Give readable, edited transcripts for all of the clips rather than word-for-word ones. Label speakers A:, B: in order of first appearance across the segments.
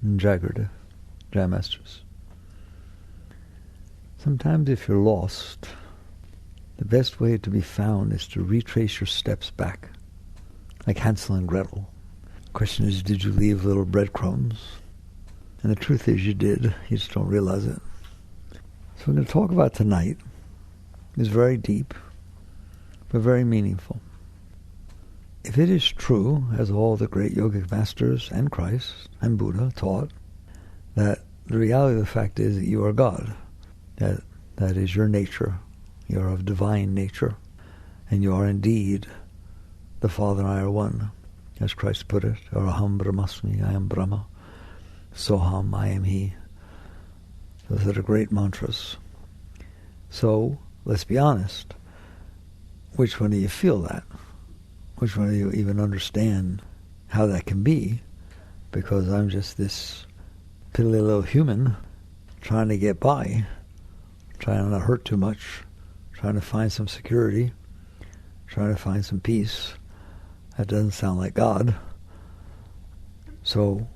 A: Jagrada, Jai Masters. Sometimes if you're lost, the best way to be found is to retrace your steps back, like Hansel and Gretel. The question is, did you leave little breadcrumbs? And the truth is you did, you just don't realize it. So we're going to talk about tonight is very deep, but very meaningful. If it is true, as all the great yogic masters and Christ and Buddha taught, that the reality of the fact is that you are God, that is your nature, you are of divine nature, and you are indeed the Father and I are one, as Christ put it, or Aham Brahmasmi, I am Brahma, Soham, I am He. Those are the great mantras. So, let's be honest, which one do you feel that? Which one do you even understand how that can be? Because I'm just this piddly little human trying to get by, trying to not hurt too much, trying to find some security, trying to find some peace. That doesn't sound like God. So,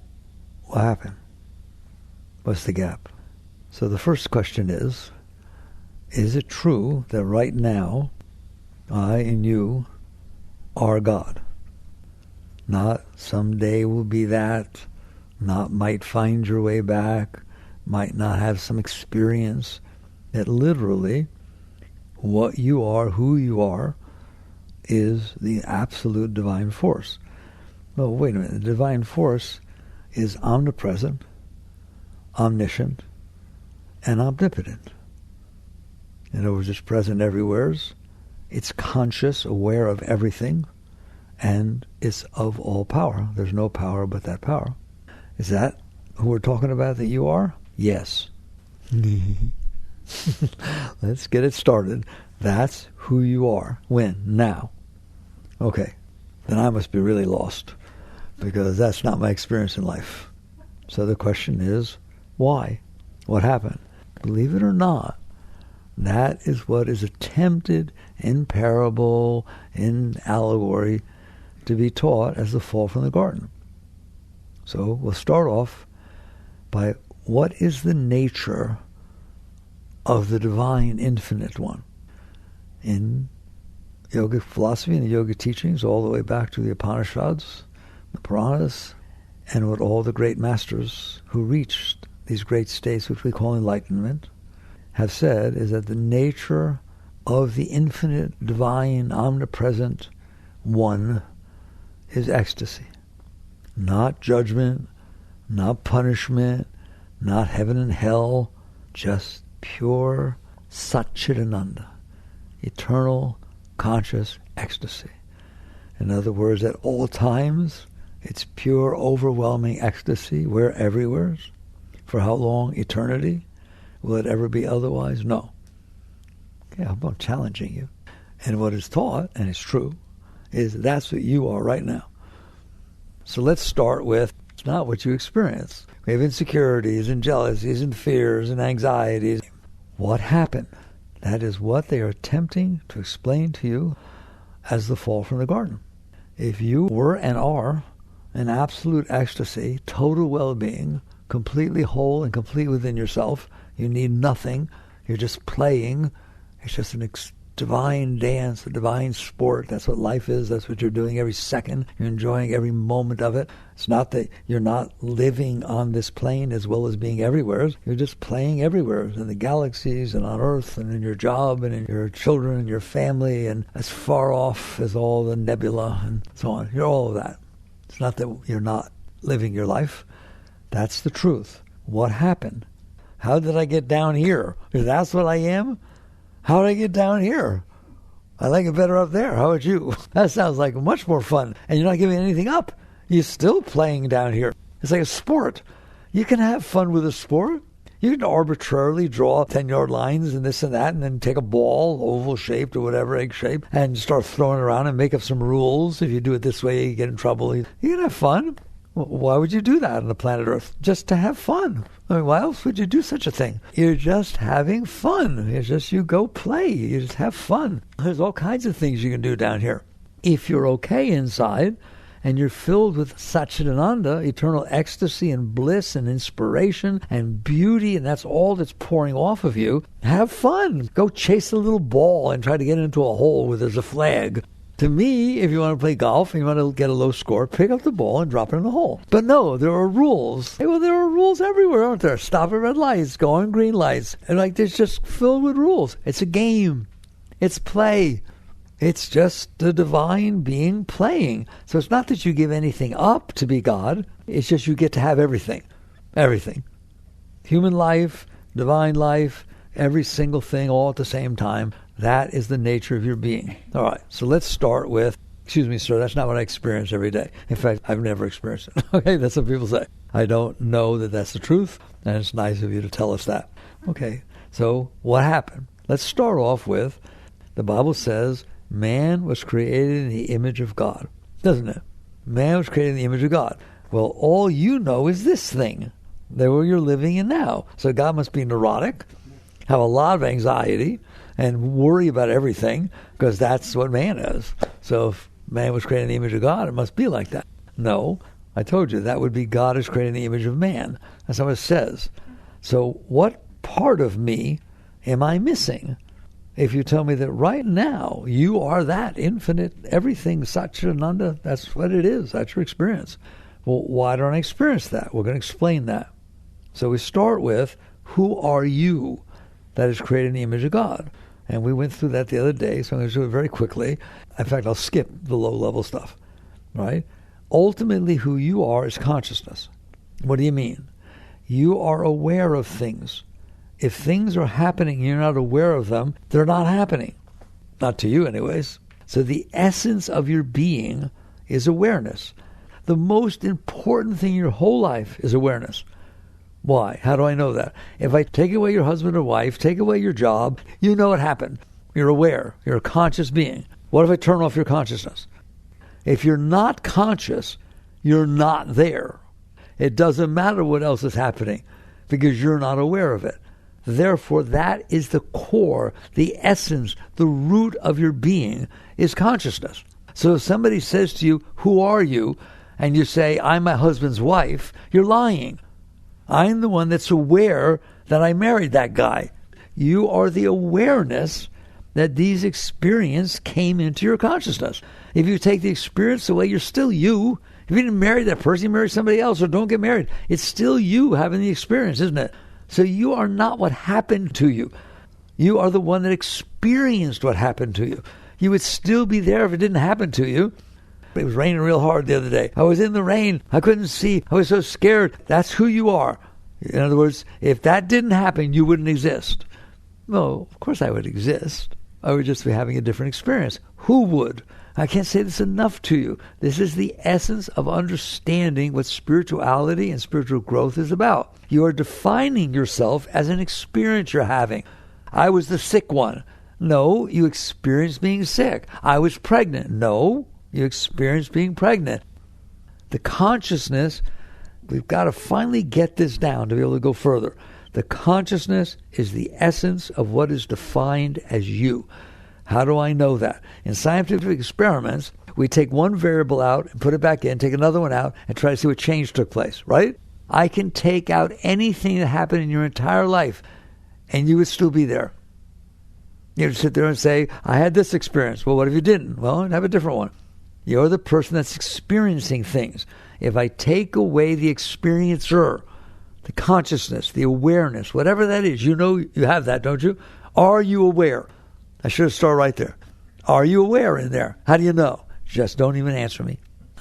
A: what happened? What's the gap? So the first question is it true that right now, I and you are God? Not someday will be that, not might find your way back, might not have some experience, that literally what you are, who you are, is the absolute divine force. Well, wait a minute. The divine force is omnipresent, omniscient, and omnipotent. In other words, it's present everywhere. It's conscious, aware of everything, and it's of all power. There's no power but that power. Is that who we're talking about that you are? Yes. Let's get it started. That's who you are. When? Now. Okay. Then I must be really lost, because that's not my experience in life. So the question is, why? What happened? Believe it or not, that is what is attempted in parable, in allegory, to be taught as the fall from the garden. So we'll start off by what is the nature of the divine infinite one. In yogic philosophy and the yogic teachings, all the way back to the Upanishads, the Puranas, and what all the great masters who reached these great states, which we call enlightenment, have said, is that the nature of the infinite, divine, omnipresent one is ecstasy. Not judgment, not punishment, not heaven and hell, just pure Satchidananda, eternal, conscious ecstasy. In other words, at all times, it's pure, overwhelming ecstasy. We're everywhere. For how long? Eternity? Will it ever be otherwise? No. Okay, I'm challenging you. And what is taught, and it's true, is that's what you are right now. So let's start with, it's not what you experience. We have insecurities and jealousies and fears and anxieties. What happened? That is what they are attempting to explain to you as the fall from the garden. If you were and are in absolute ecstasy, total well-being, completely whole and complete within yourself, you need nothing, you're just playing, it's just an divine dance, a divine sport. That's what life is. That's what you're doing every second. You're enjoying every moment of it. It's not that you're not living on this plane as well as being everywhere. You're just playing everywhere, in the galaxies and on Earth and in your job and in your children and your family and as far off as all the nebula and so on. You're all of that. It's not that you're not living your life. That's the truth. What happened? How did I get down here? Because that's what I am? How did I get down here? I like it better up there. How about you? That sounds like much more fun. And you're not giving anything up. You're still playing down here. It's like a sport. You can have fun with a sport. You can arbitrarily draw 10-yard lines and this and that, and then take a ball, oval-shaped or whatever, egg-shaped, and start throwing it around and make up some rules. If you do it this way, you get in trouble. You can have fun. Why would you do that on the planet Earth? Just to have fun. I mean, why else would you do such a thing? You're just having fun. It's just you go play. You just have fun. There's all kinds of things you can do down here. If you're okay inside and you're filled with Satchidananda, eternal ecstasy and bliss and inspiration and beauty, and that's all that's pouring off of you, have fun. Go chase a little ball and try to get into a hole where there's a flag. To me, if you want to play golf and you want to get a low score, pick up the ball and drop it in the hole. But no, there are rules. Well, there are rules everywhere, aren't there? Stop at red lights, go on green lights. And it's just filled with rules. It's a game. It's play. It's just the divine being playing. So it's not that you give anything up to be God. It's just you get to have everything. Everything. Human life, divine life, every single thing all at the same time. That is the nature of your being. All right, so let's start with, excuse me, sir, that's not what I experience every day. In fact, I've never experienced it. Okay, that's what people say. I don't know that that's the truth, and it's nice of you to tell us that. Okay, so what happened? Let's start off with, the Bible says, man was created in the image of God, doesn't it? Man was created in the image of God. Well, all you know is this thing, that you're living in now. So God must be neurotic, have a lot of anxiety, and worry about everything, because that's what man is. So if man was created in the image of God, it must be like that. No, I told you, that would be God is created in the image of man. That's how it says. So what part of me am I missing? If you tell me that right now you are that infinite, everything, Satchidananda, that's what it is. That's your experience. Well, why don't I experience that? We're going to explain that. So we start with, who are you that is created in the image of God? And we went through that the other day, so I'm going to do it very quickly. In fact, I'll skip the low-level stuff, right? Ultimately, who you are is consciousness. What do you mean? You are aware of things. If things are happening and you're not aware of them, they're not happening. Not to you anyways. So the essence of your being is awareness. The most important thing in your whole life is awareness. Why? How do I know that? If I take away your husband or wife, take away your job, you know what happened. You're aware. You're a conscious being. What if I turn off your consciousness? If you're not conscious, you're not there. It doesn't matter what else is happening because you're not aware of it. Therefore, that is the core, the essence, the root of your being is consciousness. So if somebody says to you, who are you? And you say, I'm my husband's wife, you're lying. I'm the one that's aware that I married that guy. You are the awareness that these experiences came into your consciousness. If you take the experience away, you're still you. If you didn't marry that person, you marry somebody else or don't get married. It's still you having the experience, isn't it? So you are not what happened to you. You are the one that experienced what happened to you. You would still be there if it didn't happen to you. It was raining real hard the other day. I was in the rain. I couldn't see. I was so scared. That's who you are. In other words, if that didn't happen, you wouldn't exist. No, of course I would exist. I would just be having a different experience. Who would? I can't say this enough to you. This is the essence of understanding what spirituality and spiritual growth is about. You are defining yourself as an experience you're having. I was the sick one. No, you experienced being sick. I was pregnant. No, you experienced being pregnant. The consciousness, we've got to finally get this down to be able to go further. The consciousness is the essence of what is defined as you. How do I know that? In scientific experiments, we take one variable out and put it back in, take another one out, and try to see what change took place, right? I can take out anything that happened in your entire life, and you would still be there. You would sit there and say, I had this experience. Well, what if you didn't? Well, I'd have a different one. You're the person that's experiencing things. If I take away the experiencer, the consciousness, the awareness, whatever that is, you know you have that, don't you? Are you aware? I should have started right there. Are you aware in there? How do you know? Just don't even answer me.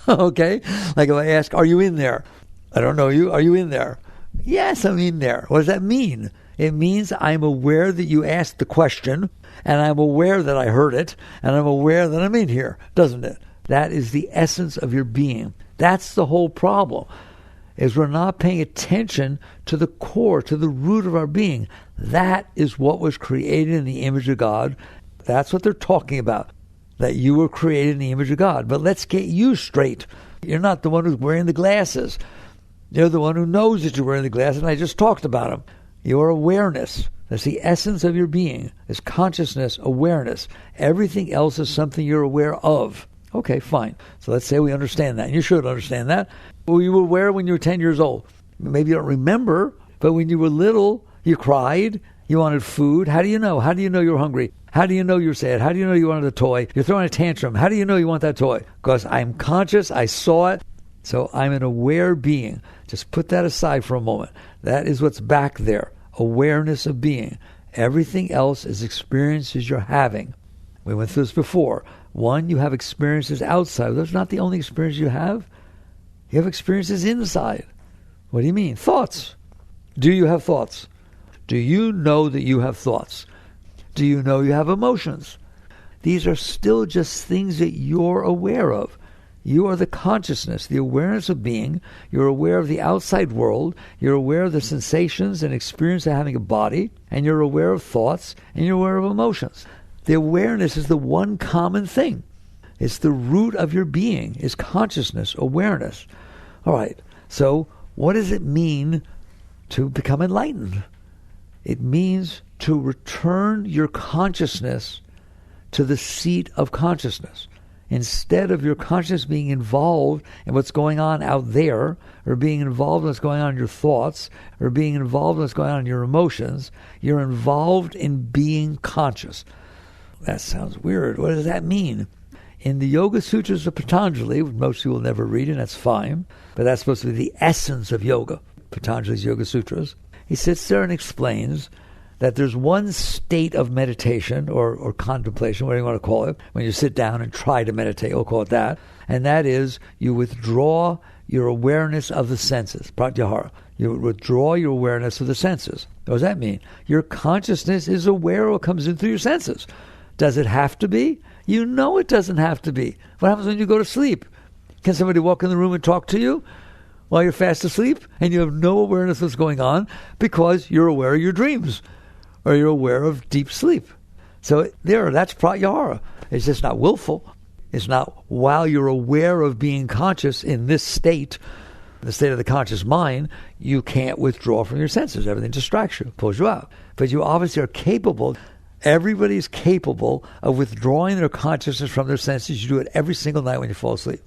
A: Okay? Like if I ask, are you in there? I don't know you. Are you in there? Yes, I'm in there. What does that mean? It means I'm aware that you asked the question, and I'm aware that I heard it, and I'm aware that I'm in here, doesn't it? That is the essence of your being. That's the whole problem, is we're not paying attention to the core, to the root of our being. That is what was created in the image of God. That's what they're talking about, that you were created in the image of God. But let's get you straight. You're not the one who's wearing the glasses. You're the one who knows that you're wearing the glasses, and I just talked about them. Your awareness, that's the essence of your being, is consciousness, awareness. Everything else is something you're aware of. Okay, fine. So let's say we understand that. And you should understand that. Were you aware when you were 10 years old? Maybe you don't remember, but when you were little, you cried, you wanted food. How do you know? How do you know you're hungry? How do you know you're sad? How do you know you wanted a toy? You're throwing a tantrum. How do you know you want that toy? Because I'm conscious, I saw it, so I'm an aware being. Just put that aside for a moment. That is what's back there, awareness of being. Everything else is experiences you're having. We went through this before. One, you have experiences outside. Those are not the only experiences you have. You have experiences inside. What do you mean? Thoughts. Do you have thoughts? Do you know that you have thoughts? Do you know you have emotions? These are still just things that you're aware of. You are the consciousness, the awareness of being. You're aware of the outside world. You're aware of the sensations and experience of having a body. And you're aware of thoughts. And you're aware of emotions. The awareness is the one common thing. It's the root of your being, is consciousness, awareness. All right, so what does it mean to become enlightened? It means to return your consciousness to the seat of consciousness. Instead of your consciousness being involved in what's going on out there, or being involved in what's going on in your thoughts, or being involved in what's going on in your emotions, you're involved in being conscious. That sounds weird. What does that mean? In the Yoga Sutras of Patanjali, which most people will never read, and that's fine, but that's supposed to be the essence of yoga, Patanjali's Yoga Sutras, he sits there and explains that there's one state of meditation or contemplation, whatever you want to call it, when you sit down and try to meditate, we'll call it that, and that is you withdraw your awareness of the senses, pratyahara. You withdraw your awareness of the senses. What does that mean? Your consciousness is aware of what comes in through your senses. Does it have to be? You know it doesn't have to be. What happens when you go to sleep? Can somebody walk in the room and talk to you while you're fast asleep and you have no awareness of what's going on because you're aware of your dreams or you're aware of deep sleep? So that's pratyahara. It's just not willful. It's not while you're aware of being conscious in this state, the state of the conscious mind, you can't withdraw from your senses. Everything distracts you, pulls you out. But you obviously are capable. Everybody is capable of withdrawing their consciousness from their senses. You do it every single night when you fall asleep.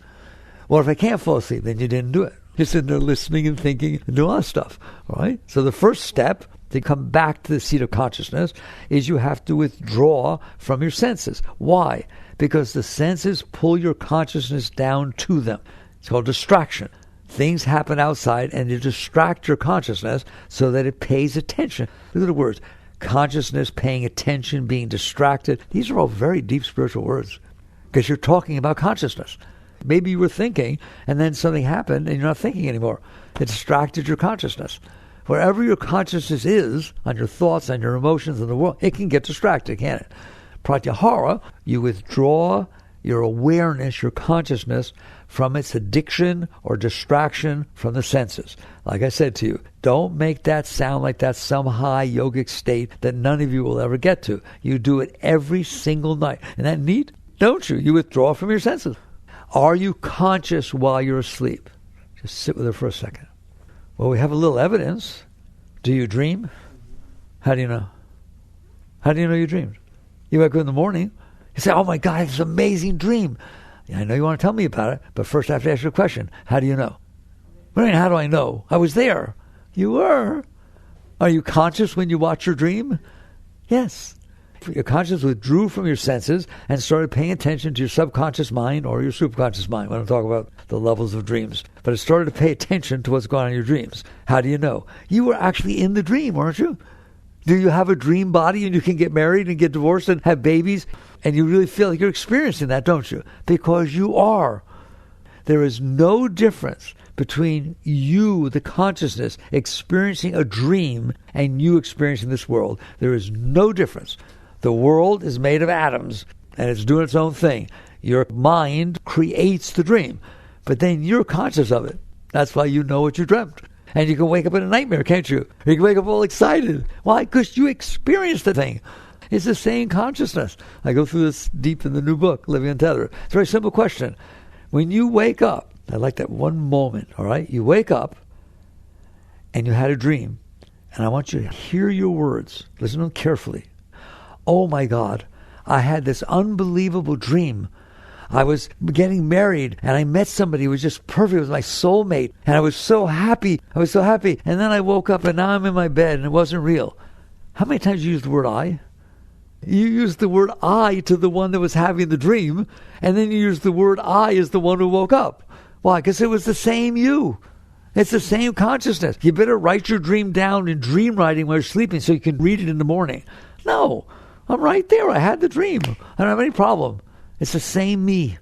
A: Well, if I can't fall asleep, then you didn't do it. You're sitting there listening and thinking and doing all that stuff. All right? So the first step to come back to the seat of consciousness is you have to withdraw from your senses. Why? Because the senses pull your consciousness down to them. It's called distraction. Things happen outside and they distract your consciousness so that it pays attention. Look at the words. Consciousness, paying attention, being distracted. These are all very deep spiritual words because you're talking about consciousness. Maybe you were thinking and then something happened and you're not thinking anymore. It distracted your consciousness. Wherever your consciousness is, on your thoughts, on your emotions, in the world, it can get distracted, can't it? Pratyahara, you withdraw your awareness, your consciousness, from its addiction or distraction from the senses. Like I said to you, don't make that sound like that's some high yogic state that none of you will ever get to. You do it every single night. Isn't that neat? Don't you? You withdraw from your senses. Are you conscious while you're asleep? Just sit with it for a second. Well, we have a little evidence. Do you dream? How do you know? How do you know you dreamed? You wake up in the morning, you say, oh my God, it's an amazing dream. I know you want to tell me about it, but first I have to ask you a question. How do you know? What do you mean, how do I know? I was there. You were. Are you conscious when you watch your dream? Yes. Your conscience withdrew from your senses and started paying attention to your subconscious mind or your subconscious mind. When I'm talking about the levels of dreams. But it started to pay attention to what's going on in your dreams. How do you know? You were actually in the dream, weren't you? Do you have a dream body and you can get married and get divorced and have babies? And you really feel like you're experiencing that, don't you? Because you are. There is no difference between you, the consciousness, experiencing a dream and you experiencing this world. There is no difference. The world is made of atoms and it's doing its own thing. Your mind creates the dream, but then you're conscious of it. That's why you know what you dreamt. And you can wake up in a nightmare, can't you? You can wake up all excited. Why? Because you experienced the thing. It's the same consciousness. I go through this deep in the new book, Living Untethered. It's a very simple question. When you wake up, I like that one moment, all right? You wake up and you had a dream. And I want you to hear your words. Listen to them carefully. Oh my God, I had this unbelievable dream. I was getting married and I met somebody who was just perfect. It was my soulmate. And I was so happy. And then I woke up and now I'm in my bed and it wasn't real. How many times you used the word I? You used the word I to the one that was having the dream. And then you used the word I as the one who woke up. Why? Because it was the same you. It's the same consciousness. You better write your dream down in dream writing while you're sleeping so you can read it in the morning. No, I'm right there. I had the dream. I don't have any problem. It's the same me.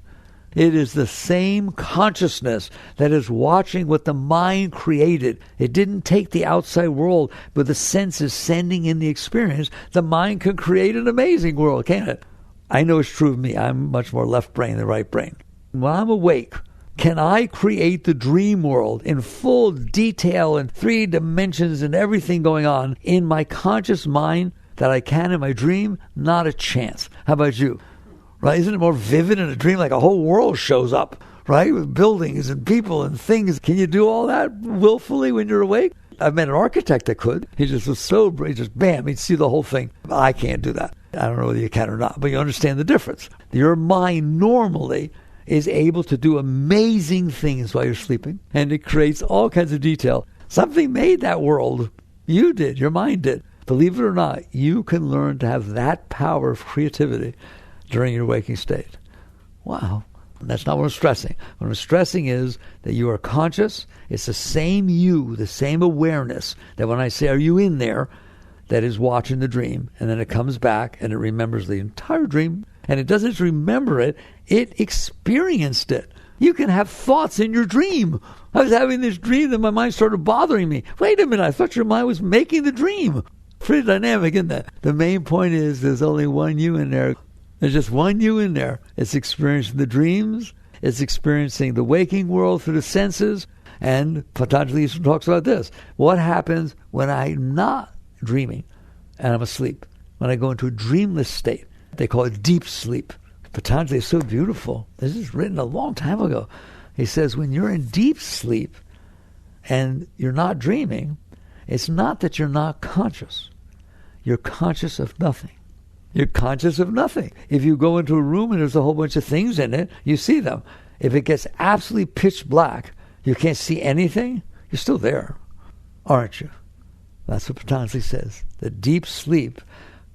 A: It is the same consciousness that is watching what the mind created. It didn't take the outside world with the senses sending in the experience. The mind can create an amazing world, can't it? I know it's true of me. I'm much more left brain than right brain. When I'm awake, can I create the dream world in full detail and 3 dimensions and everything going on in my conscious mind that I can in my dream? Not a chance. How about you? Right? Isn't it more vivid in a dream? Like a whole world shows up, right? With buildings and people and things. Can you do all that willfully when you're awake? I've met an architect that could. He just was so, he just bam, he'd see the whole thing. I can't do that. I don't know whether you can or not, but you understand the difference. Your mind normally is able to do amazing things while you're sleeping, and it creates all kinds of detail. Something made that world. You did. Your mind did. Believe it or not, you can learn to have that power of creativity during your waking state. Wow. And that's not what I'm stressing. What I'm stressing is that you are conscious. It's the same you, the same awareness that when I say, are you in there, that is watching the dream, and then it comes back and it remembers the entire dream. And it doesn't just remember it, it experienced it. You can have thoughts in your dream. I was having this dream that my mind started bothering me. Wait a minute, I thought your mind was making the dream. Pretty dynamic, isn't that? The main point is there's only one you in there. There's just one you in there. It's experiencing the dreams. It's experiencing the waking world through the senses. And Patanjali talks about this. What happens when I'm not dreaming and I'm asleep? When I go into a dreamless state. They call it deep sleep. Patanjali is so beautiful. This is written a long time ago. He says when you're in deep sleep and you're not dreaming, it's not that you're not conscious. You're conscious of nothing. You're conscious of nothing. If you go into a room and there's a whole bunch of things in it, you see them. If it gets absolutely pitch black, you can't see anything, you're still there, aren't you? That's what Patanjali says. The deep sleep,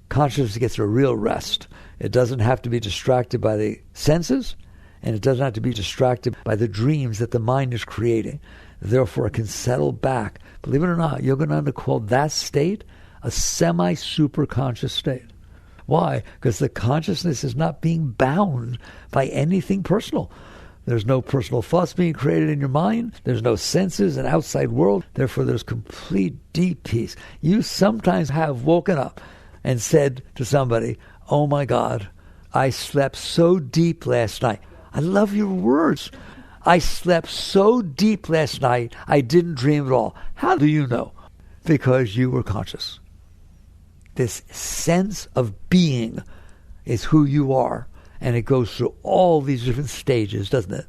A: consciousness gets a real rest. It doesn't have to be distracted by the senses, and it doesn't have to be distracted by the dreams that the mind is creating. Therefore, it can settle back. Believe it or not, Yogananda called that state a semi-superconscious state. Why? Because the consciousness is not being bound by anything personal. There's no personal thoughts being created in your mind. There's no senses and outside world. Therefore, there's complete deep peace. You sometimes have woken up and said to somebody, oh my God, I slept so deep last night. I love your words. I slept so deep last night, I didn't dream at all. How do you know? Because you were conscious. This sense of being is who you are. And it goes through all these different stages, doesn't it?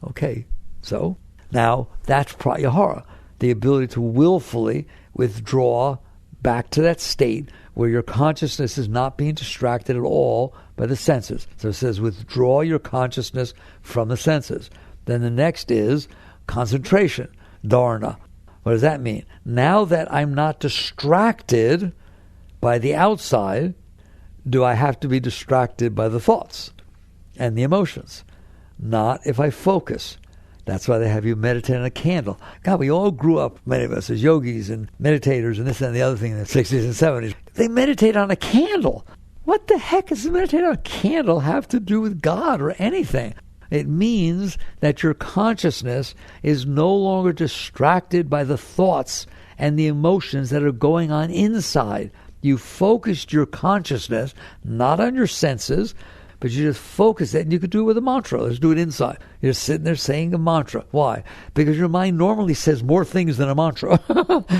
A: Okay, so now that's pratyahara, the ability to willfully withdraw back to that state where your consciousness is not being distracted at all by the senses. So it says withdraw your consciousness from the senses. Then the next is concentration, dharana. What does that mean? Now that I'm not distracted by the outside, do I have to be distracted by the thoughts and the emotions? Not if I focus. That's why they have you meditate on a candle. God, we all grew up, many of us, as yogis and meditators and this and the other thing in the 60s and 70s. They meditate on a candle. What the heck does meditate on a candle have to do with God or anything? It means that your consciousness is no longer distracted by the thoughts and the emotions that are going on inside. You focused your consciousness not on your senses, but you just focus it, and you could do it with a mantra. Let's do it inside. You're sitting there saying a mantra. Why? Because your mind normally says more things than a mantra.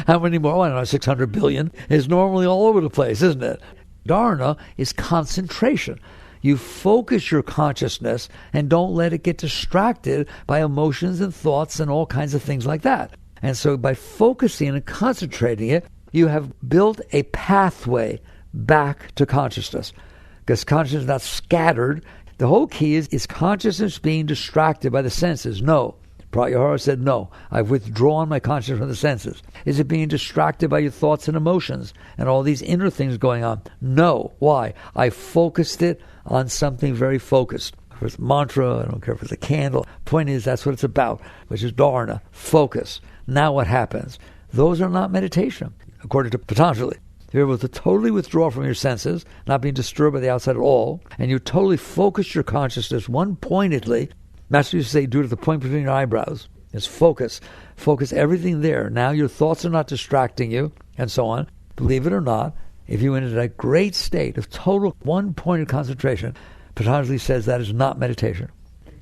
A: How many more? Oh, I don't know, 600 billion is normally all over the place, isn't it? Dharana is concentration. You focus your consciousness and don't let it get distracted by emotions and thoughts and all kinds of things like that. And so by focusing and concentrating it, you have built a pathway back to consciousness. Because consciousness is not scattered. The whole key is consciousness being distracted by the senses? No. Pratyahara said no. I've withdrawn my consciousness from the senses. Is it being distracted by your thoughts and emotions and all these inner things going on? No. Why? I focused it on something very focused. If it's a mantra, I don't care if it's a candle. Point is, that's what it's about, which is dharana, focus. Now what happens? Those are not meditation, according to Patanjali. You're able to totally withdraw from your senses, not being disturbed by the outside at all, and you totally focus your consciousness one-pointedly. Master used to say, do it at the point between your eyebrows. It's focus. Focus everything there. Now your thoughts are not distracting you, and so on. Believe it or not, if you went into that great state of total one-pointed concentration, Patanjali says that is not meditation.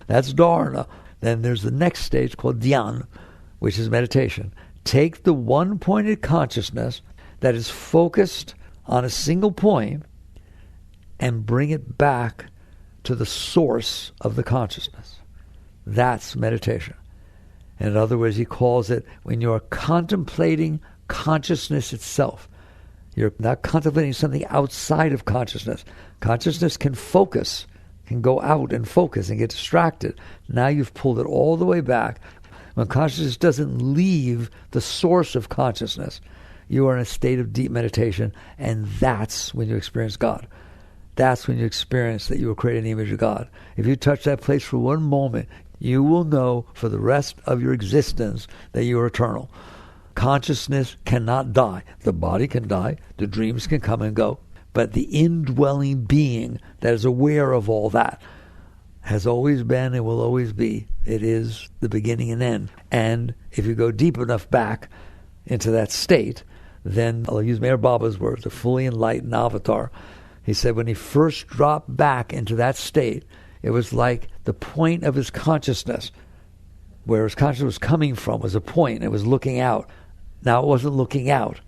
A: That's dharana. Then there's the next stage called dhyan, which is meditation. Take the one-pointed consciousness that is focused on a single point and bring it back to the source of the consciousness. That's meditation. In other words, he calls it when you're contemplating consciousness itself. You're not contemplating something outside of consciousness. Consciousness can focus, can go out and focus and get distracted. Now you've pulled it all the way back. When consciousness doesn't leave the source of consciousness, you are in a state of deep meditation, and that's when you experience God. That's when you experience that you were created in the image of God. If you touch that place for one moment, you will know for the rest of your existence that you are eternal. Consciousness cannot die. The body can die. The dreams can come and go. But the indwelling being that is aware of all that has always been and will always be. It is the beginning and end. And if you go deep enough back into that state, then I'll use Meher Baba's words, a fully enlightened avatar. He said when he first dropped back into that state, it was like the point of his consciousness, where his consciousness was coming from, was a point. It was looking out. Now it wasn't looking out.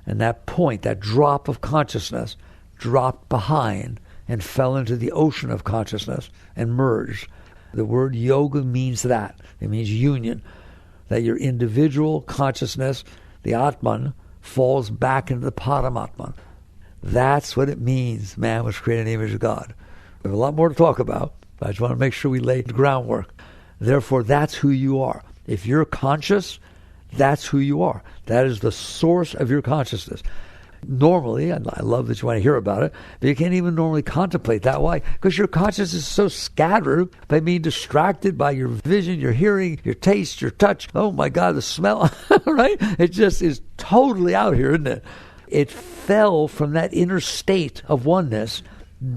A: And that point, that drop of consciousness, dropped behind and fell into the ocean of consciousness and merged. The word yoga means that. It means union. That your individual consciousness, the Atman, falls back into the Paramatman. That's what it means man was created in the image of God. We have a lot more to talk about, but I just want to make sure we lay the groundwork. Therefore, that's who you are. If you're conscious, that's who you are. That is the source of your consciousness. Normally, and I love that you want to hear about it, but you can't even normally contemplate that. Why? Because your consciousness is so scattered by being distracted by your vision, your hearing, your taste, your touch. Oh my God, the smell, right? It just is totally out here, isn't it? It fell from that inner state of oneness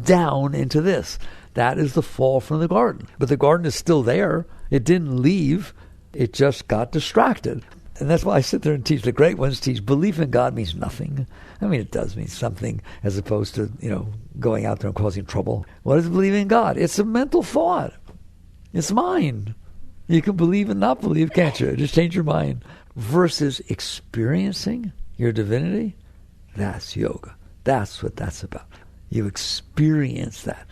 A: down into this. That is the fall from the garden. But the garden is still there. It didn't leave. It just got distracted. And that's why I sit there and teach. The great ones teach belief in God means nothing. I mean, it does mean something as opposed to, going out there and causing trouble. What is believing in God? It's a mental thought. It's mind. You can believe and not believe, can't you? Just change your mind. Versus experiencing your divinity, that's yoga. That's what that's about. You experience that.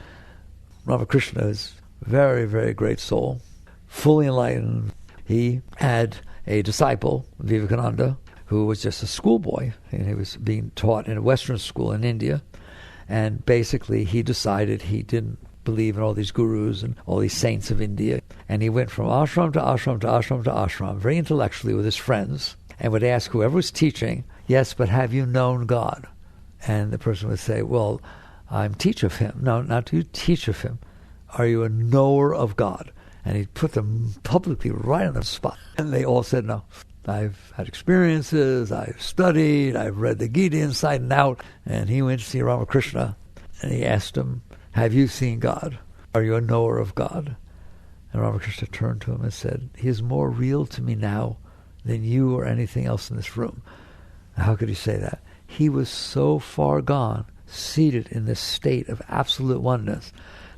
A: Ramakrishna is a very, very great soul, fully enlightened. He had a disciple, Vivekananda, who was just a schoolboy, and he was being taught in a Western school in India. And basically he decided he didn't believe in all these gurus and all these saints of India. And he went from ashram to ashram to ashram to ashram, very intellectually with his friends, and would ask whoever was teaching, yes, but have you known God? And the person would say, well, I'm teach of him. No, not do you teach of him. Are you a knower of God? And he put them publicly right on the spot. And they all said, no. I've had experiences, I've studied, I've read the Gita inside and out. And he went to see Ramakrishna, and he asked him, have you seen God? Are you a knower of God? And Ramakrishna turned to him and said, he is more real to me now than you or anything else in this room. How could he say that? He was so far gone, seated in this state of absolute oneness,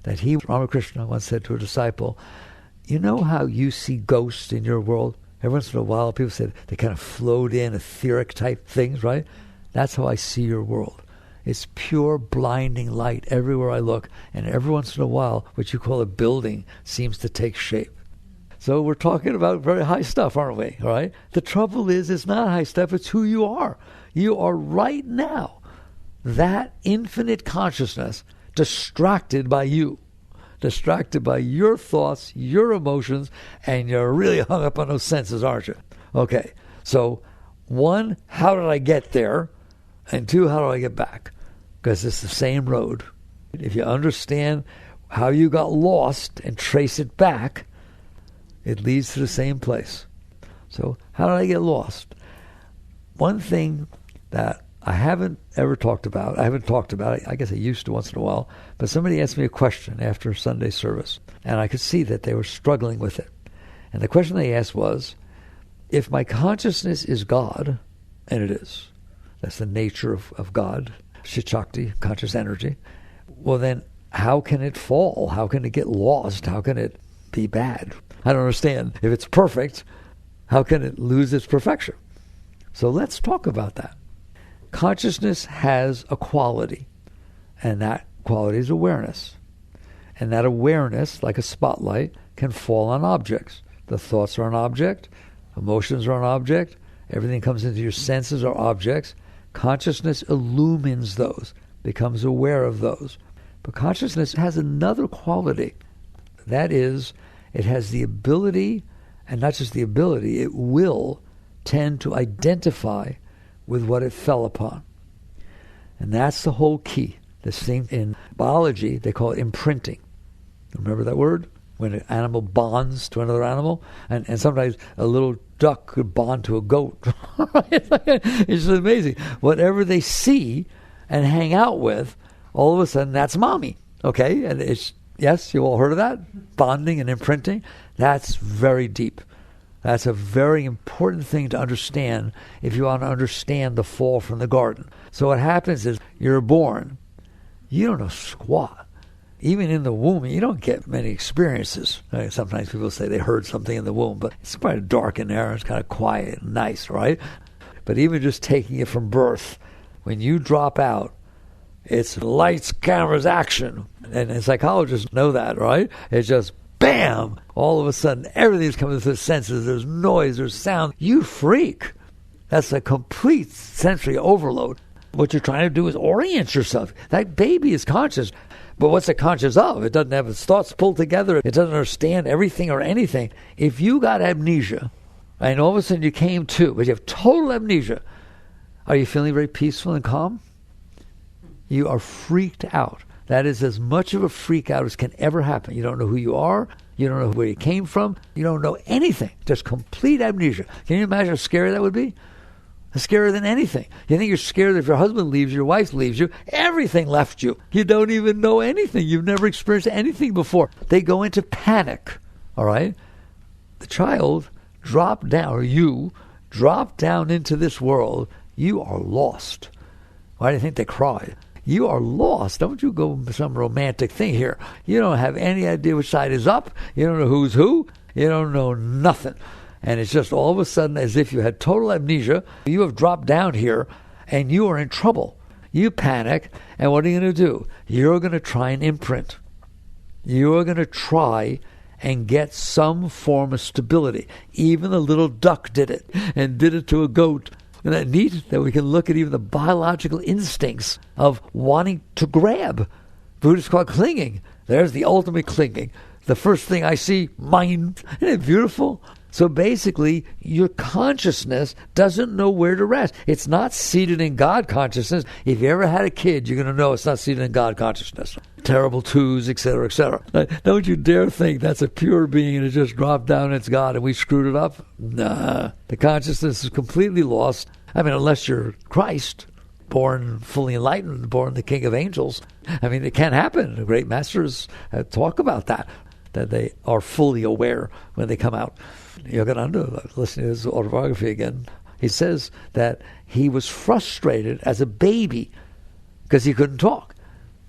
A: that he, Ramakrishna, once said to a disciple, you know how you see ghosts in your world? Every once in a while, people said they kind of float in, etheric type things, right? That's how I see your world. It's pure blinding light everywhere I look, and every once in a while, what you call a building seems to take shape. So we're talking about very high stuff, aren't we? All right? The trouble is, it's not high stuff, it's who you are. You are right now that infinite consciousness distracted by you, distracted by your thoughts, your emotions, and you're really hung up on those senses, aren't you? Okay, so 1, how did I get there? And 2, how do I get back? Because it's the same road. If you understand how you got lost and trace it back, it leads to the same place. So how did I get lost? One thing that I haven't ever talked about, I guess I used to once in a while, but somebody asked me a question after Sunday service, and I could see that they were struggling with it. And the question they asked was, if my consciousness is God, and it is, that's the nature of God, Chit Shakti, conscious energy, well then, how can it fall? How can it get lost? How can it be bad? I don't understand. If it's perfect, how can it lose its perfection? So let's talk about that. Consciousness has a quality, and that quality is awareness. And that awareness, like a spotlight, can fall on objects. The thoughts are an object, emotions are an object, everything comes into your senses are objects. Consciousness illumines those, becomes aware of those. But consciousness has another quality. That is, it has the ability, and not just the ability, it will tend to identify with what it fell upon. And that's the whole key. This thing in biology, they call it imprinting. Remember that word? When an animal bonds to another animal? And sometimes a little duck could bond to a goat. It's just amazing. Whatever they see and hang out with, all of a sudden, that's mommy. Okay? And it's, yes, you all heard of that? Bonding and imprinting. That's very deep. That's a very important thing to understand if you want to understand the fall from the garden. So what happens is you're born. You don't know squat. Even in the womb, you don't get many experiences. Sometimes people say they heard something in the womb, but it's probably dark in there. It's kind of quiet and nice, right? But even just taking it from birth, when you drop out, it's lights, cameras, action. And psychologists know that, right? It's just bam! All of a sudden, everything's coming through the senses. There's noise, there's sound. You freak. That's a complete sensory overload. What you're trying to do is orient yourself. That baby is conscious. But what's it conscious of? It doesn't have its thoughts pulled together. It doesn't understand everything or anything. If you got amnesia, and all of a sudden you came to, but you have total amnesia, are you feeling very peaceful and calm? You are freaked out. That is as much of a freak out as can ever happen. You don't know who you are. You don't know where you came from. You don't know anything. Just complete amnesia. Can you imagine how scary that would be? It's scarier than anything. You think you're scared if your husband leaves you, your wife leaves you, everything left you. You don't even know anything. You've never experienced anything before. They go into panic, all right? The child dropped down, or you dropped down into this world. You are lost. Why do you think they cry? You are lost. Don't you go some romantic thing here. You don't have any idea which side is up. You don't know who's who. You don't know nothing. And it's just all of a sudden as if you had total amnesia. You have dropped down here and you are in trouble. You panic, and what are you going to do? You're going to try and imprint. You're going to try and get some form of stability. Even the little duck did it, and did it to a goat. Isn't that neat that we can look at even the biological instincts of wanting to grab? Buddhists call it clinging. There's the ultimate clinging. The first thing I see, mine. Isn't it beautiful? So basically, your consciousness doesn't know where to rest. It's not seated in God consciousness. If you ever had a kid, you're going to know it's not seated in God consciousness. Terrible twos, etc., etc. Don't you dare think that's a pure being and it just dropped down and it's God and we screwed it up. Nah. The consciousness is completely lost. I mean, unless you're Christ, born fully enlightened, born the King of Angels. I mean, it can happen. The great masters talk about that they are fully aware when they come out. Yogananda, listening to his autobiography again, he says that he was frustrated as a baby because he couldn't talk.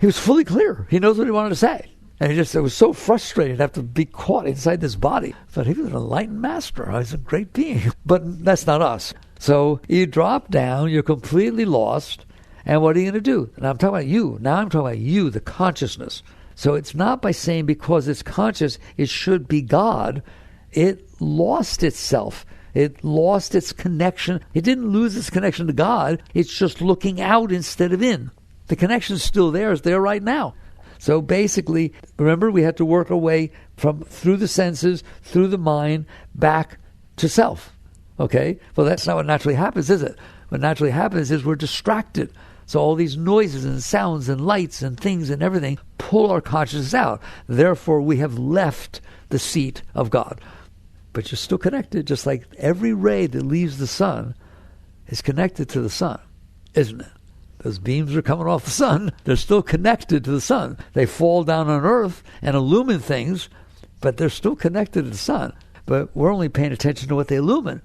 A: He was fully clear. He knows what he wanted to say. And it was so frustrating to have to be caught inside this body. But he was an enlightened master. He's a great being. But that's not us. So you drop down, you're completely lost, and what are you going to do? And I'm talking about you. Now I'm talking about you, the consciousness. So it's not by saying because it's conscious, it should be God. It lost itself. It lost its connection. It didn't lose its connection to God. It's just looking out instead of in. The connection's still there. It's there right now. So basically, remember, we had to work our way through the senses, through the mind, back to self. Okay? Well, that's not what naturally happens, is it? What naturally happens is we're distracted. So all these noises and sounds and lights and things and everything pull our consciousness out. Therefore, we have left the seat of God. But you're still connected, just like every ray that leaves the sun is connected to the sun, isn't it? Those beams are coming off the sun. They're still connected to the sun. They fall down on Earth and illumine things, but they're still connected to the sun. But we're only paying attention to what they illumine.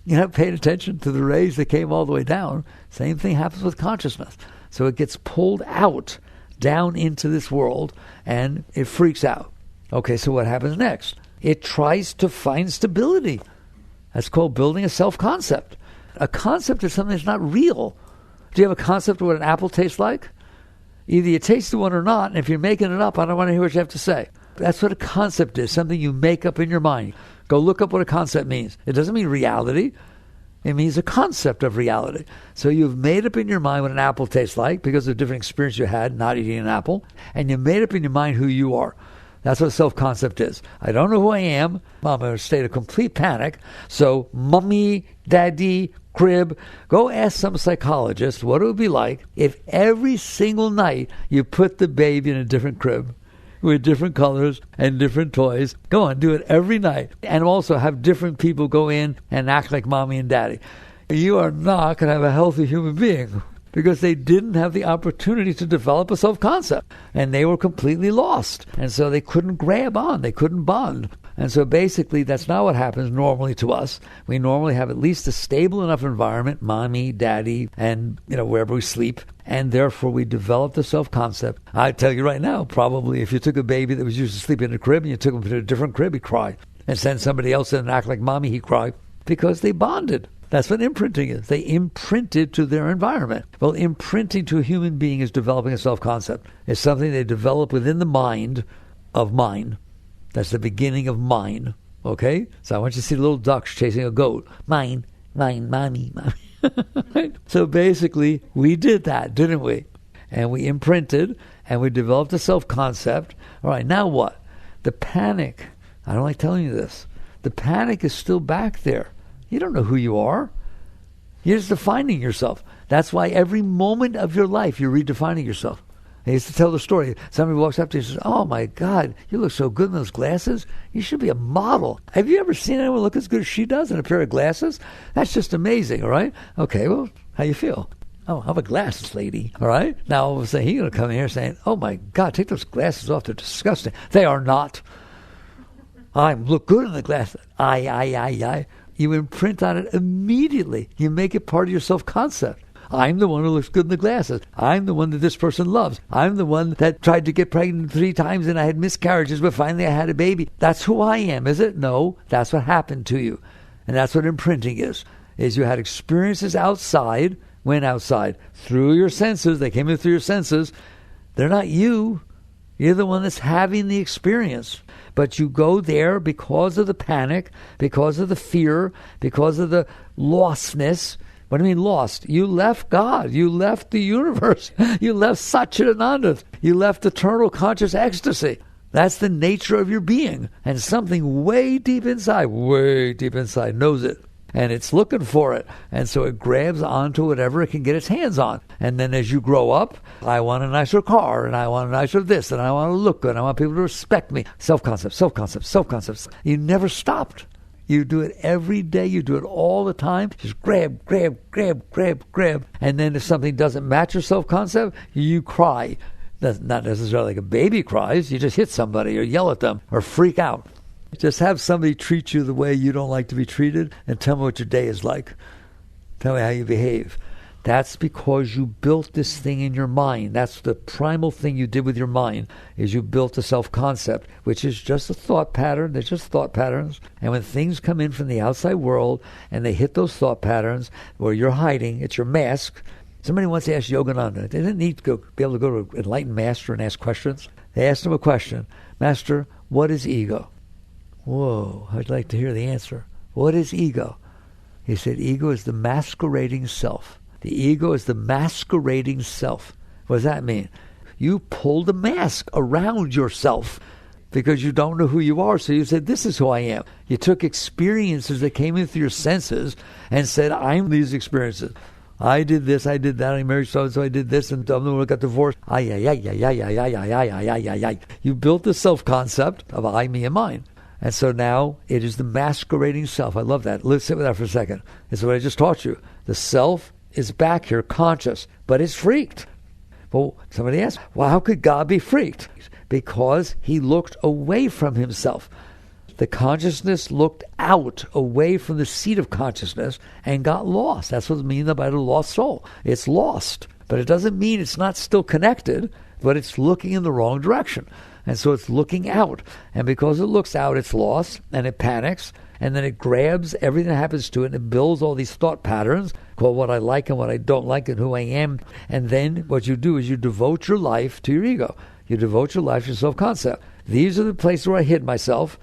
A: You're not paying attention to the rays that came all the way down. Same thing happens with consciousness. So it gets pulled out, down into this world, and it freaks out. Okay, so what happens next? It tries to find stability. That's called building a self-concept. A concept is something that's not real. Do you have a concept of what an apple tastes like? Either you tasted one or not, and if you're making it up, I don't want to hear what you have to say. That's what a concept is, something you make up in your mind. Go look up what a concept means. It doesn't mean reality. It means a concept of reality. So you've made up in your mind what an apple tastes like because of different experience you had not eating an apple, and you made up in your mind who you are. That's what self-concept is. I don't know who I am. I'm in a state of complete panic. So mommy, daddy, crib, go ask some psychologist what it would be like if every single night you put the baby in a different crib with different colors and different toys. Go on, do it every night. And also have different people go in and act like mommy and daddy. You are not going to have a healthy human being because they didn't have the opportunity to develop a self-concept. And they were completely lost. And so they couldn't grab on. They couldn't bond. And so basically, that's not what happens normally to us. We normally have at least a stable enough environment, mommy, daddy, and wherever we sleep. And therefore, we develop the self-concept. I tell you right now, probably if you took a baby that was used to sleep in a crib and you took him to a different crib, he'd cry. And send somebody else in and act like mommy, he'd cry. Because they bonded. That's what imprinting is. They imprinted to their environment. Well, imprinting to a human being is developing a self-concept. It's something they develop within the mind of mine. That's the beginning of mine. Okay? So I want you to see little ducks chasing a goat. Mine, mommy, mommy. So basically, we did that, didn't we? And we imprinted, and we developed a self-concept. All right, now what? The panic. I don't like telling you this. The panic is still back there. You don't know who you are. You're just defining yourself. That's why every moment of your life, you're redefining yourself. I used to tell the story. Somebody walks up to you and says, "Oh my God, you look so good in those glasses. You should be a model." Have you ever seen anyone look as good as she does in a pair of glasses? That's just amazing, all right? Okay, well, how you feel? "Oh, I'm a glasses lady," all right? Now, all of a sudden, he's going to come in here saying, "Oh my God, take those glasses off. They're disgusting." They are not. I look good in the glasses. I. You imprint on it immediately. You make it part of your self-concept. I'm the one who looks good in the glasses. I'm the one that this person loves. I'm the one that tried to get pregnant 3 times and I had miscarriages, but finally I had a baby. That's who I am, is it? No, that's what happened to you. And that's what imprinting is you had experiences outside, went outside, through your senses. They came in through your senses. They're not you. You're the one that's having the experience. But you go there because of the panic, because of the fear, because of the lostness. What do you mean lost? You left God. You left the universe. You left Satchidananda. You left eternal conscious ecstasy. That's the nature of your being. And something way deep inside knows it. And it's looking for it. And so it grabs onto whatever it can get its hands on. And then as you grow up, I want a nicer car, and I want a nicer this, and I want to look good, and I want people to respect me. Self-concept, self-concept, self-concept. You never stopped. You do it every day. You do it all the time. Just grab. And then if something doesn't match your self-concept, you cry. That's not necessarily like a baby cries. You just hit somebody or yell at them or freak out. Just have somebody treat you the way you don't like to be treated and tell me what your day is like. Tell me how you behave. That's because you built this thing in your mind. That's the primal thing you did with your mind, is you built a self-concept, which is just a thought pattern. They're just thought patterns. And when things come in from the outside world and they hit those thought patterns where you're hiding, it's your mask. Somebody once asked Yogananda, they didn't need to be able to go to an enlightened master and ask questions. They asked him a question. "Master, what is ego?" Whoa, I'd like to hear the answer. What is ego? He said, ego is the masquerading self. The ego is the masquerading self. What does that mean? You pulled a mask around yourself because you don't know who you are. So you said, this is who I am. You took experiences that came in through your senses and said, I'm these experiences. I did this, I did that, I married so-and-so, I did this, and I got divorced. You built the self-concept of I, me, and mine. And so now it is the masquerading self. I love that. Let's sit with that for a second. It's what I just taught you. The self is back here, conscious, but it's freaked. Well, somebody asked, well, how could God be freaked? Because he looked away from himself. The consciousness looked out, away from the seat of consciousness, and got lost. That's what it means by the lost soul. It's lost. But it doesn't mean it's not still connected, but it's looking in the wrong direction. And so it's looking out. And because it looks out, it's lost, and it panics, and then it grabs everything that happens to it, and it builds all these thought patterns called what I like and what I don't like and who I am. And then what you do is you devote your life to your ego. You devote your life to your self-concept. These are the places where I hid myself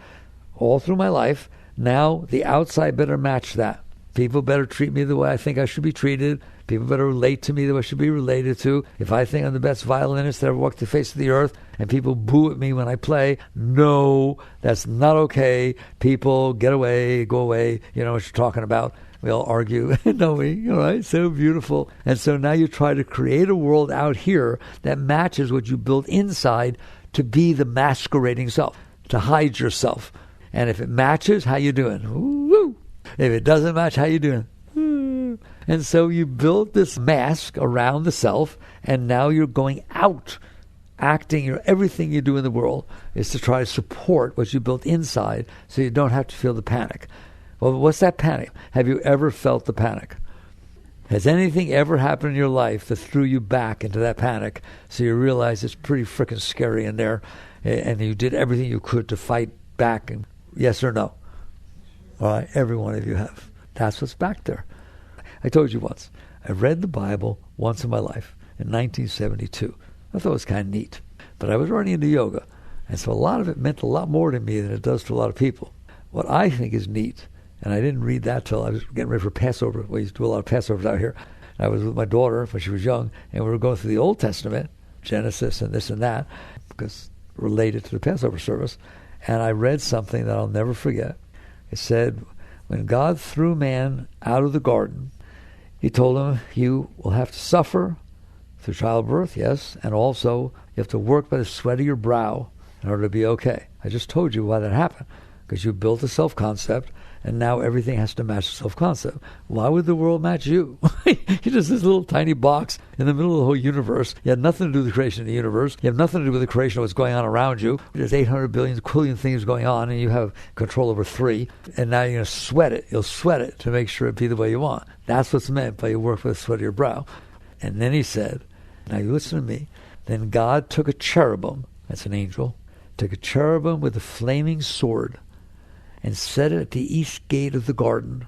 A: all through my life. Now the outside better match that. People better treat me the way I think I should be treated. People better relate to me the way I should be related to. If I think I'm the best violinist that ever walked the face of the earth and people boo at me when I play, no, that's not okay. People, get away, go away. You know what you're talking about. We all argue, don't we? All right, so beautiful. And so now you try to create a world out here that matches what you built inside to be the masquerading self, to hide yourself. And if it matches, how you doing? Woo! If it doesn't match, how you doing? Woo! And so you built this mask around the self, and now you're going out, acting. Everything you do in the world is to try to support what you built inside, so you don't have to feel the panic. Well, what's that panic? Have you ever felt the panic? Has anything ever happened in your life that threw you back into that panic, so you realize it's pretty freaking scary in there, and you did everything you could to fight back? And yes or no? All right, every one of you have. That's what's back there. I told you once, I read the Bible once in my life, in 1972. I thought it was kind of neat. But I was running into yoga, and so a lot of it meant a lot more to me than it does to a lot of people. What I think is neat, and I didn't read that till I was getting ready for Passover. We used to do a lot of Passovers out here. I was with my daughter when she was young, and we were going through the Old Testament, Genesis and this and that, because related to the Passover service. And I read something that I'll never forget. It said, when God threw man out of the garden, he told him, you will have to suffer through childbirth, yes, and also you have to work by the sweat of your brow in order to be okay. I just told you why that happened, because you built a self-concept, and now everything has to match the self-concept. Why would the world match you? You're just this little tiny box in the middle of the whole universe. You have nothing to do with the creation of the universe. You have nothing to do with the creation of what's going on around you. There's 800 billion quillion things going on, and you have control over 3. And now you're going to sweat it. You'll sweat it to make sure it be the way you want. That's what's meant by you work with the sweat of your brow. And then he said, now you listen to me. Then God took a cherubim, that's an angel, took a cherubim with a flaming sword, and set it at the east gate of the garden,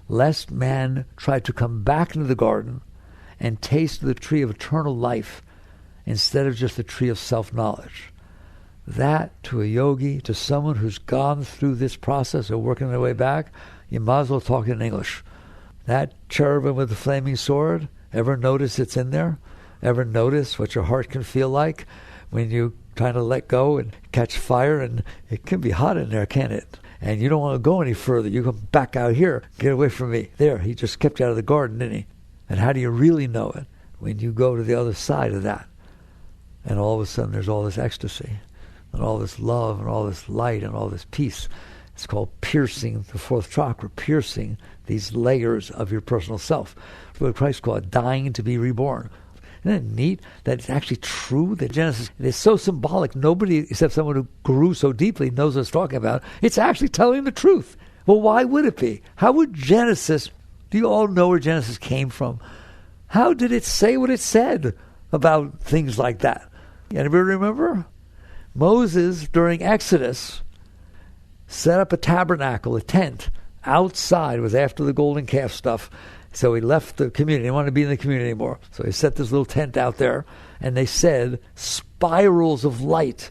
A: lest man try to come back into the garden and taste the tree of eternal life instead of just the tree of self-knowledge. That, to a yogi, to someone who's gone through this process of working their way back, you might as well talk in English. That cherubim with the flaming sword, ever notice it's in there? Ever notice what your heart can feel like when you trying to let go and catch fire? And it can be hot in there, can't it? And you don't want to go any further. You come back out here. Get away from me. There, he just kept you out of the garden, didn't he? And how do you really know it? When you go to the other side of that. And all of a sudden there's all this ecstasy and all this love and all this light and all this peace. It's called piercing the fourth chakra, piercing these layers of your personal self. That's what Christ called dying to be reborn. Isn't it neat that it's actually true that Genesis is so symbolic? Nobody except someone who grew so deeply knows what it's talking about. It's actually telling the truth. Well, why would it be? How would Genesis, do you all know where Genesis came from? How did it say what it said about things like that? Anybody remember? Moses, during Exodus, set up a tabernacle, a tent, outside. It was after the golden calf stuff. So he left the community. He didn't want to be in the community anymore. So he set this little tent out there, and they said spirals of light.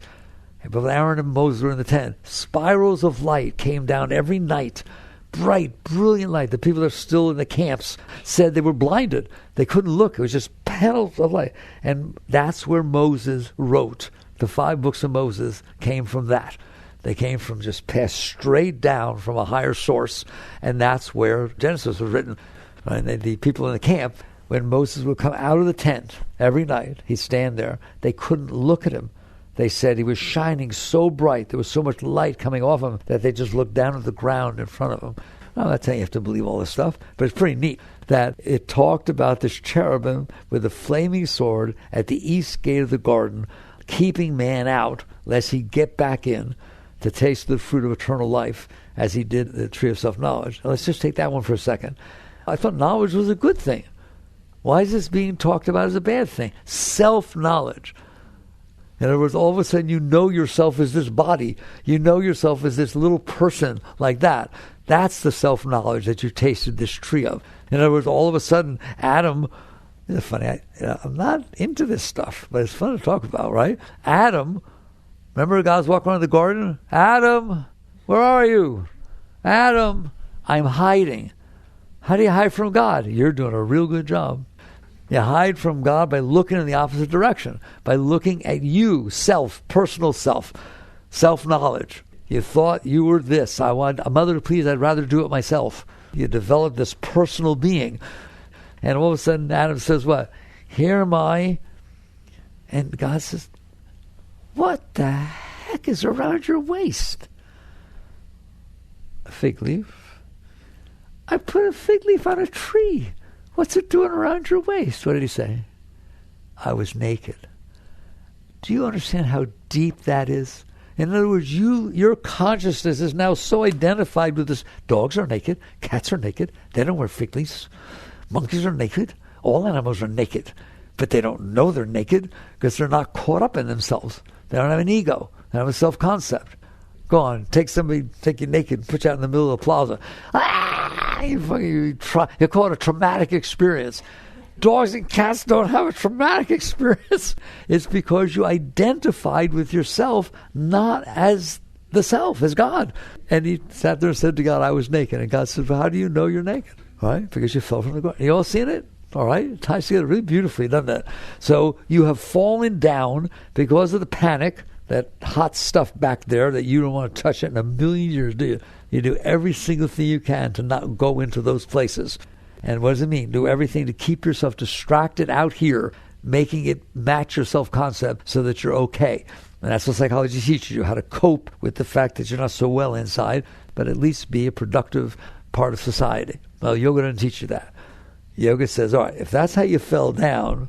A: But Aaron and Moses were in the tent. Spirals of light came down every night, bright, brilliant light. The people that are still in the camps said they were blinded. They couldn't look. It was just panels of light. And that's where Moses wrote. The 5 books of Moses came from that. They came from just passed straight down from a higher source. And that's where Genesis was written. And the people in the camp, when Moses would come out of the tent every night, he'd stand there. They couldn't look at him. They said he was shining so bright, there was so much light coming off him, that they just looked down at the ground in front of him. I'm not saying you have to believe all this stuff, but it's pretty neat that it talked about this cherubim with a flaming sword at the east gate of the garden, keeping man out, lest he get back in to taste the fruit of eternal life, as he did the tree of self-knowledge. Now, let's just take that one for a second. I thought knowledge was a good thing. Why is this being talked about as a bad thing? Self-knowledge. In other words, all of a sudden you know yourself as this body. You know yourself as this little person like that. That's the self-knowledge that you tasted this tree of. In other words, all of a sudden, Adam, it's funny, I'm not into this stuff, but it's fun to talk about, right? Adam, remember God's walking around the garden? Adam, where are you? Adam, I'm hiding. How do you hide from God? You're doing a real good job. You hide from God by looking in the opposite direction, by looking at you, self, personal self, self-knowledge. You thought you were this. I want a mother to please. I'd rather do it myself. You developed this personal being. And all of a sudden, Adam says, what? Here am I. And God says, what the heck is around your waist? A fig leaf. I put a fig leaf on a tree. What's it doing around your waist? What did he say? I was naked. Do you understand how deep that is? In other words, your consciousness is now so identified with this. Dogs are naked. Cats are naked. They don't wear fig leaves. Monkeys are naked. All animals are naked. But they don't know they're naked because they're not caught up in themselves. They don't have an ego. They don't have a self-concept. Go on, take you naked, put you out in the middle of the plaza. You call it a traumatic experience. Dogs and cats don't have a traumatic experience. It's because you identified with yourself, not as the self, as God. And he sat there and said to God, I was naked. And God said, well, how do you know you're naked? All right, because you fell from the garden. You all seen it? All right, it ties together really beautifully, doesn't it? So you have fallen down because of the panic, that hot stuff back there that you don't want to touch it in a million years, do you? You do every single thing you can to not go into those places. And what does it mean? Do everything to keep yourself distracted out here, making it match your self-concept so that you're okay. And that's what psychology teaches you, how to cope with the fact that you're not so well inside, but at least be a productive part of society. Well, yoga doesn't teach you that. Yoga says, all right, if that's how you fell down,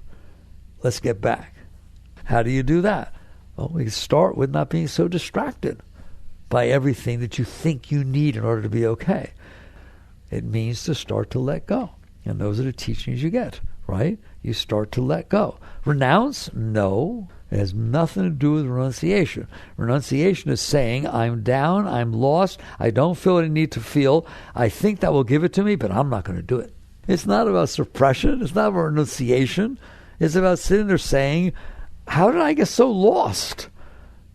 A: let's get back. How do you do that? Well, we start with not being so distracted by everything that you think you need in order to be okay. It means to start to let go. And those are the teachings you get, right? You start to let go. Renounce? No. It has nothing to do with renunciation. Renunciation is saying, I'm down, I'm lost, I don't feel what I need to feel. I think that will give it to me, but I'm not going to do it. It's not about suppression. It's not about renunciation. It's about sitting there saying, how did I get so lost?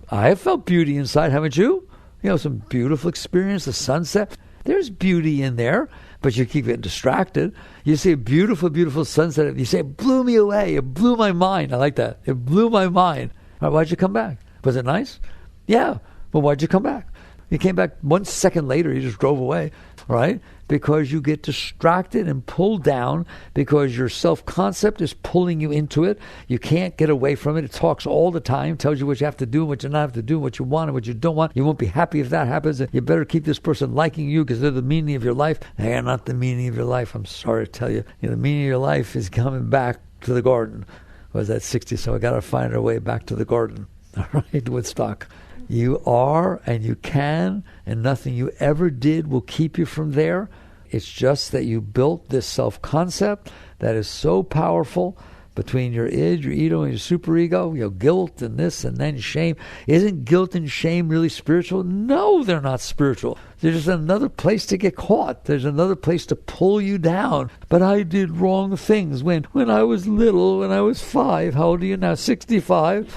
A: I have felt beauty inside, haven't you? You know, some beautiful experience, the sunset. There's beauty in there, but you keep getting distracted. You see a beautiful, beautiful sunset. You say, it blew me away. It blew my mind. I like that. It blew my mind. All right, why'd you come back? Was it nice? Yeah. Well, why'd you come back? You came back 1 second later. You just drove away, right? Because you get distracted and pulled down because your self-concept is pulling you into it. You can't get away from it. It talks all the time, tells you what you have to do, what you not have to do, what you want and what you don't want. You won't be happy if that happens. You better keep this person liking you because they're the meaning of your life. They are not the meaning of your life. I'm sorry to tell you. The meaning of your life is coming back to the garden. Was that 60? So I got to find our way back to the garden. All right, Woodstock. You are and you can, and nothing you ever did will keep you from there. It's just that you built this self-concept that is so powerful between your id, your ego, and your superego, guilt and this and then shame. Isn't guilt and shame really spiritual? No, they're not spiritual. They're just another place to get caught. There's another place to pull you down. But I did wrong things when I was little, when I was 5. How old are you now? 65.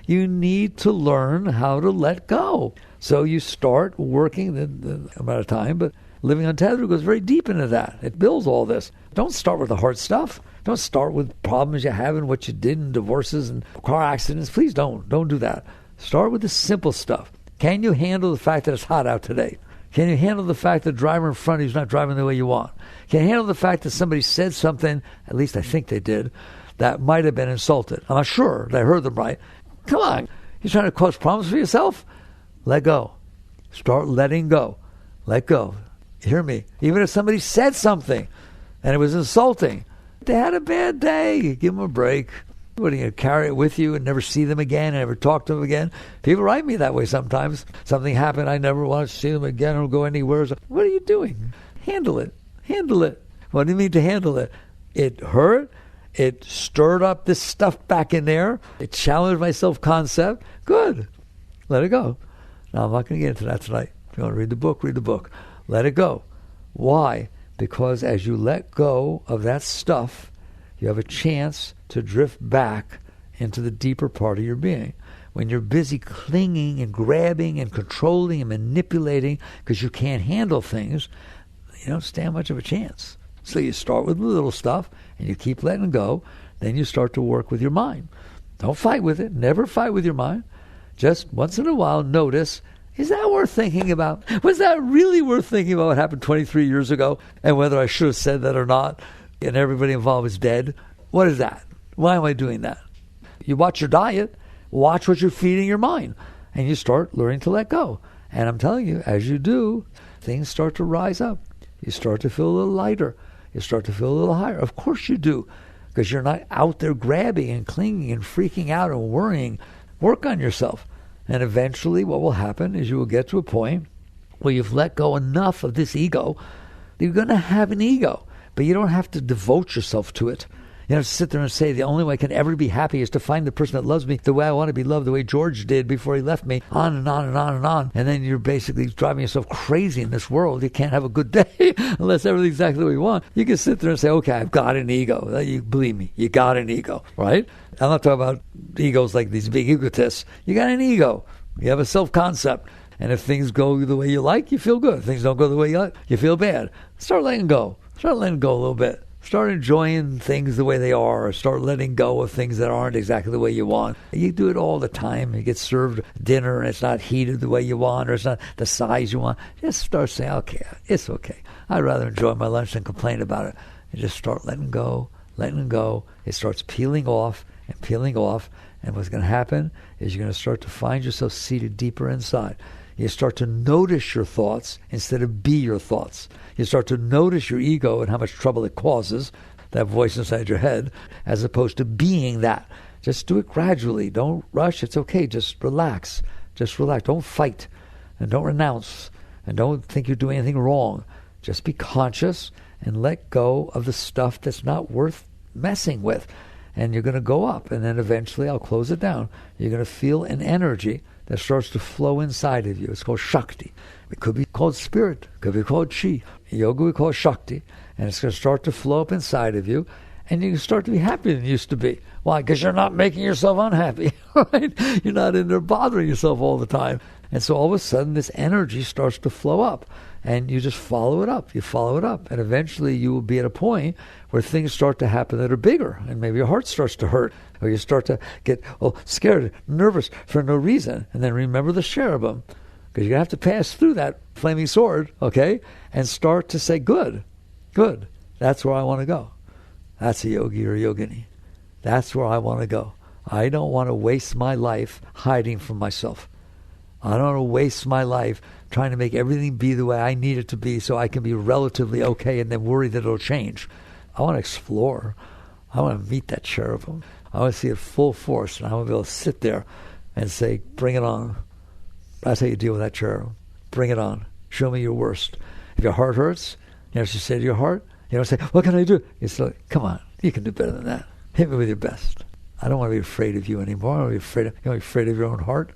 A: You need to learn how to let go. So you start working the amount of time, but living untethered goes very deep into that. It builds all this. Don't start with the hard stuff. Don't start with problems you have and what you did and divorces and car accidents. Please don't. Don't do that. Start with the simple stuff. Can you handle the fact that it's hot out today? Can you handle the fact that the driver in front of you is not driving the way you want? Can you handle the fact that somebody said something, at least I think they did, that might have been insulted? I'm not sure that I heard them right. Come on. You're trying to cause problems for yourself? Let go. Start letting go. Let go. Hear me. Even if somebody said something and it was insulting, they had a bad day. Give them a break. What, are you going to carry it with you and never see them again and never talk to them again? People write me that way sometimes. Something happened, I never want to see them again or go anywhere. What are you doing? Handle it. Handle it. What do you mean to handle it? It hurt. It stirred up this stuff back in there. It challenged my self-concept. Good. Let it go. Now, I'm not going to get into that tonight. If you want to read the book, read the book. Let it go. Why? Because as you let go of that stuff, you have a chance to drift back into the deeper part of your being. When you're busy clinging and grabbing and controlling and manipulating because you can't handle things, you don't stand much of a chance. So you start with the little stuff and you keep letting go. Then you start to work with your mind. Don't fight with it. Never fight with your mind. Just once in a while notice, is that worth thinking about? Was that really worth thinking about what happened 23 years ago and whether I should have said that or not and everybody involved is dead? What is that? Why am I doing that? You watch your diet, watch what you're feeding your mind, and you start learning to let go. And I'm telling you, as you do, things start to rise up. You start to feel a little lighter. You start to feel a little higher. Of course you do, because you're not out there grabbing and clinging and freaking out and worrying. Work on yourself. And eventually what will happen is you will get to a point where you've let go enough of this ego. You're going to have an ego, but you don't have to devote yourself to it. You don't have to sit there and say, the only way I can ever be happy is to find the person that loves me the way I want to be loved, the way George did before he left me, on and on and on and on. And then you're basically driving yourself crazy in this world. You can't have a good day unless everything's exactly the way you want. You can sit there and say, okay, I've got an ego. You believe me, you got an ego, right? I'm not talking about egos like these big egotists. You got an ego. You have a self-concept. And if things go the way you like, you feel good. If things don't go the way you like, you feel bad. Start letting go. Start letting go a little bit. Start enjoying things the way they are, or start letting go of things that aren't exactly the way you want. You do it all the time. You get served dinner and it's not heated the way you want, or it's not the size you want. Just start saying, okay, it's okay. I'd rather enjoy my lunch than complain about it. And just start letting go. It starts peeling off. And what's going to happen is you're going to start to find yourself seated deeper inside. You start to notice your thoughts instead of be your thoughts. You start to notice your ego and how much trouble it causes, that voice inside your head, as opposed to being that. Just do it gradually. Don't rush. It's okay. Just relax. Don't fight. And don't renounce. And don't think you're doing anything wrong. Just be conscious and let go of the stuff that's not worth messing with. And you're going to go up. And then eventually, I'll close it down. You're going to feel an energy that starts to flow inside of you. It's called Shakti. It could be called spirit. It could be called Chi. In yoga, we call it Shakti. And it's going to start to flow up inside of you. And you can start to be happier than you used to be. Why? Because you're not making yourself unhappy. Right? You're not in there bothering yourself all the time. And so all of a sudden, this energy starts to flow up. And you just follow it up. You follow it up. And eventually, you will be at a point where things start to happen that are bigger. And maybe your heart starts to hurt. Or you start to get scared, nervous for no reason. And then remember the cherubim. Because you're going to have to pass through that flaming sword, okay? And start to say, good. That's where I want to go. That's a yogi or a yogini. That's where I want to go. I don't want to waste my life hiding from myself. I don't want to waste my life trying to make everything be the way I need it to be so I can be relatively okay and then worry that it'll change. I want to explore. I want to meet that cherubim. I want to see it full force, and I want to be able to sit there and say, bring it on. That's how you deal with that cherubim. Bring it on. Show me your worst. If your heart hurts, you know what you say to your heart? You don't say, what can I do? You say, come on, you can do better than that. Hit me with your best. I don't want to be afraid of you anymore. I don't want to be afraid of, you want to be afraid of your own heart?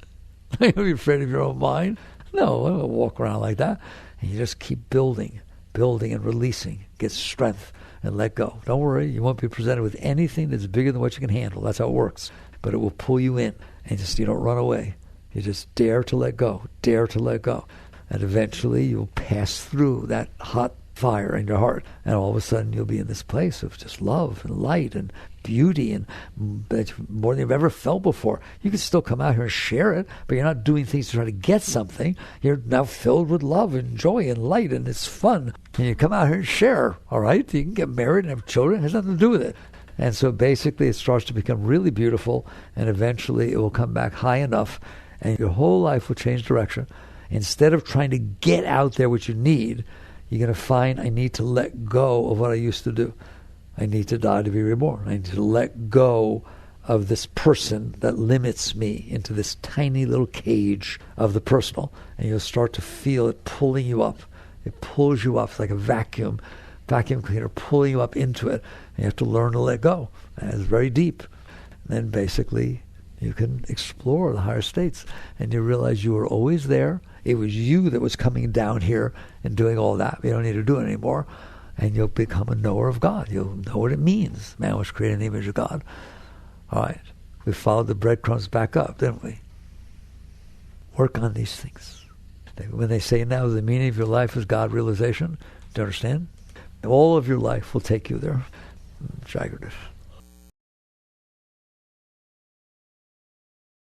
A: You want to be afraid of your own mind? No, I don't walk around like that. And you just keep building and releasing. Get strength and let go. Don't worry, you won't be presented with anything that's bigger than what you can handle. That's how it works. But it will pull you in. And just, you don't run away. You just dare to let go, dare to let go. And eventually you'll pass through that hot fire in your heart, and all of a sudden you'll be in this place of just love and light and beauty, and more than you've ever felt before. You can still come out here and share it, but you're not doing things to try to get something. You're now filled with love and joy and light, and it's fun. And you come out here and share, all right? You can get married and have children. It has nothing to do with it. And so basically it starts to become really beautiful, and eventually it will come back high enough, and your whole life will change direction. Instead of trying to get out there what you need, you're going to find, I need to let go of what I used to do. I need to die to be reborn. I need to let go of this person that limits me into this tiny little cage of the personal. And you'll start to feel it pulling you up. It pulls you up like a vacuum cleaner pulling you up into it. And you have to learn to let go. And it's very deep. And then basically you can explore the higher states, and you realize you were always there. It was you that was coming down here and doing all that. You don't need to do it anymore. And you'll become a knower of God. You'll know what it means. Man was created in the image of God. All right. We followed the breadcrumbs back up, didn't we? Work on these things. When they say now the meaning of your life is God realization, do you understand? All of your life will take you there. Jaggedish.